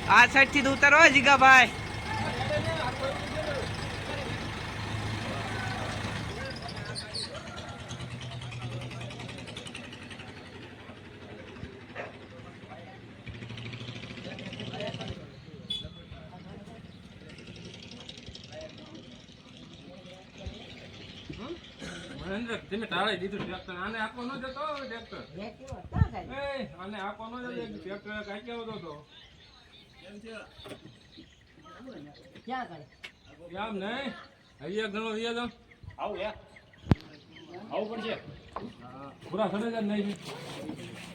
આ સાઈડ થી ઉતરો જીગાભાઈ. તમે તાળાઈ દીધું ટ્રેક્ટર આને આપો ન જતો ટ્રેક્ટર આને આપો ન જતો ટ્રેક્ટર કઈ કેવો તો કેમ નહીં હૈયા ઘણો હૈયા આવું આવું પડશે પૂરા સડે જ નહીં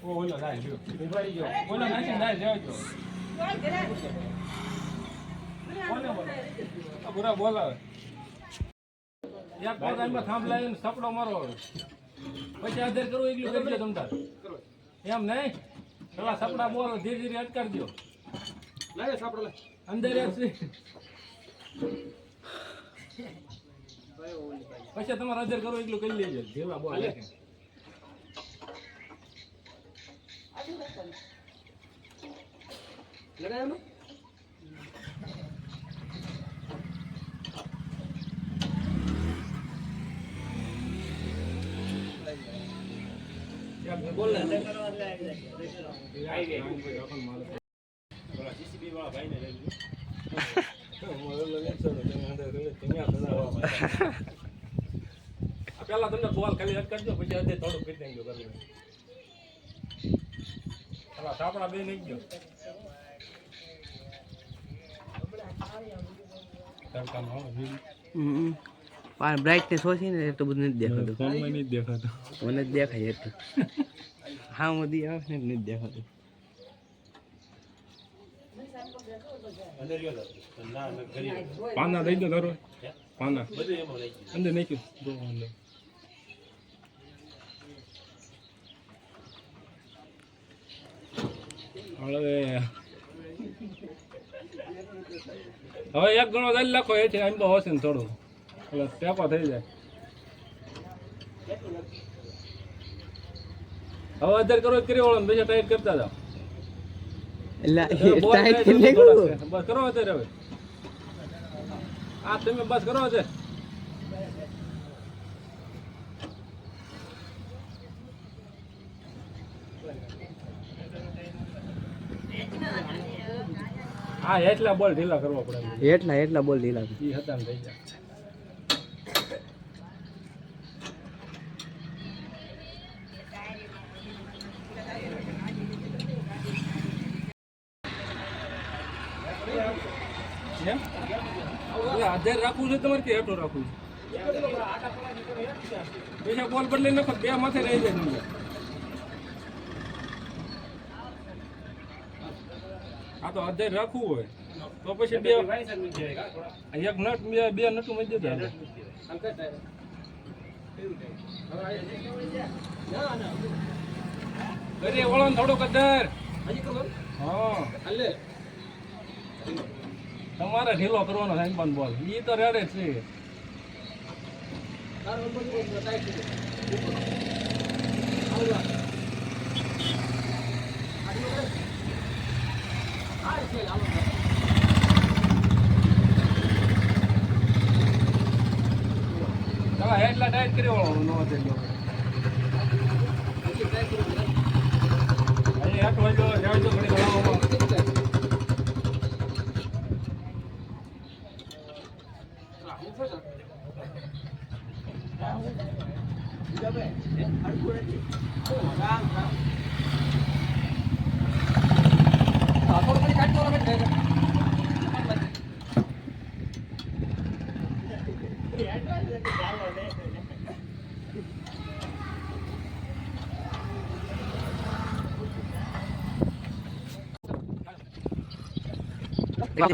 ઓ ઓલો થાય જો ઉભારી ગયો ઓલો નાખી જાય જજો કોને બોલે પૂરા બોલાવે એક પગારમાં થાંભ લાવીને સપડો મારો પછી આધાર કરવું એટલું કરી દો તમતાર એમ નહીં પેલા સપડા બોલો ધીરે ધીરે અટકાડી દો લાવે સપડો લે અંદર પછી તમારે આધાર કરવું એટલું કરી લેજો જેવા બોલ લગાવ્યો બોલ ને જીસીબી વાળા ભાઈને લઈ પેલા તમને બોલ ખાલી અટ કરજો પછી અડધે થોડું કરી દેજો કરી સાપડા બે નહીં ગયો બ્રાઇટનેસ ઓછી ને એટલું બધું નથી દેખાતું. ફોનમાં નથી દેખાતું મને જ દેખાય એટલું. હા મોદી આવે ને નથી દેખાતું. પાના દઈ દો તારો પાના અંદર નાખ્યું હવે એક ગણો દઈ લખો એ છે એમ તો હશે ને થોડું એટલે ટેપો થઈ જાય હવે અધર કરો કરી વાળો બીજા ટાઈટ કરતા જાઓ બસ કરો અત્યારે હવે આ તમે બસ કરો અત્યારે હા એટલા બોલ ઢીલા કરવા પડે એટલા બોલ ઢીલા ઈ હતા ને થઈ જાય આધાર રાખવું છે તમારે કે હેઠો રાખવું છે બીજા બોલ બદલી નાખો બે માથે રહી જાય તમને આ તો આધાર રાખવું હોય તો પછી બે એક નટ બે નટું મળી દેતા કરીએ વળો થોડુંક આધાર હા તમારે ઢીલો કરવાનો છે પણ બોલ ઈ તો રેડે છે એટલા ટાઈટ કરી વાળો નો એટલો ઘણી બનાવવામાં ભીમ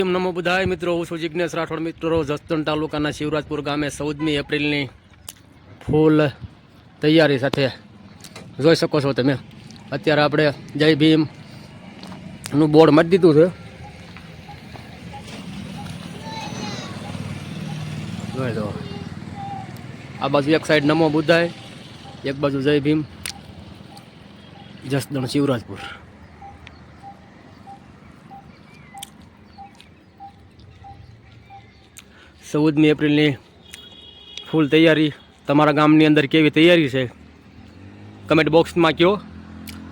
નમો બુધાય મિત્રો, હું છું જિજ્ઞેશ રાઠોડ. મિત્રો, જસદણ તાલુકાના શિવરાજપુર ગામે 14મી એપ્રિલની ફૂલ તૈયારી સાથે જોઈ શકો છો તમે. અત્યારે આપણે જય ભીમનું બોર્ડ મારી દીધું છે. જોઈ દો, આ બાજુ એક સાઈડ નમો બુધાય, એક બાજુ જય ભીમ, જસદણ શિવરાજપુર. ચૌદમી એપ્રિલની ફૂલ તૈયારી. તમારા ગામની અંદર કેવી તૈયારી છે કમેન્ટ બોક્સમાં કહો,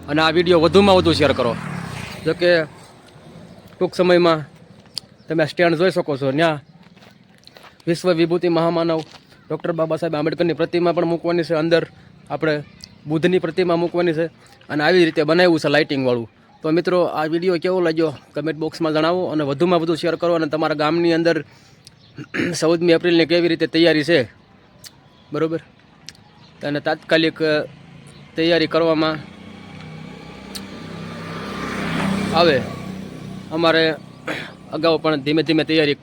અને આ વિડીયો વધુમાં વધુ શેર કરો. જોકે ટૂંક સમયમાં તમે સ્ટેન્ડ જોઈ શકો છો, ત્યાં વિશ્વ વિભૂતિ મહામાનવ ડૉક્ટર બાબા સાહેબ આંબેડકરની પ્રતિમા પણ મૂકવાની છે. અંદર આપણે બુદ્ધની પ્રતિમા મૂકવાની છે, અને આવી રીતે બનાવ્યું છે લાઇટિંગવાળું. તો મિત્રો, આ વિડીયો કેવો લાગ્યો કમેન્ટ બોક્સમાં જણાવો, અને વધુમાં વધુ શેર કરો. અને તમારા ગામની અંદર 14મી એપ્રિલની કેવી રીતે તૈયારી છે, બરાબર, અને તાત્કાલિક તૈયારી કરવામાં આવે. અમારે અગાઉ પણ ધીમે ધીમે તૈયારી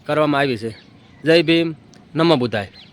કરવામાં આવી છે. જય ભીમ, નમો બુધાય.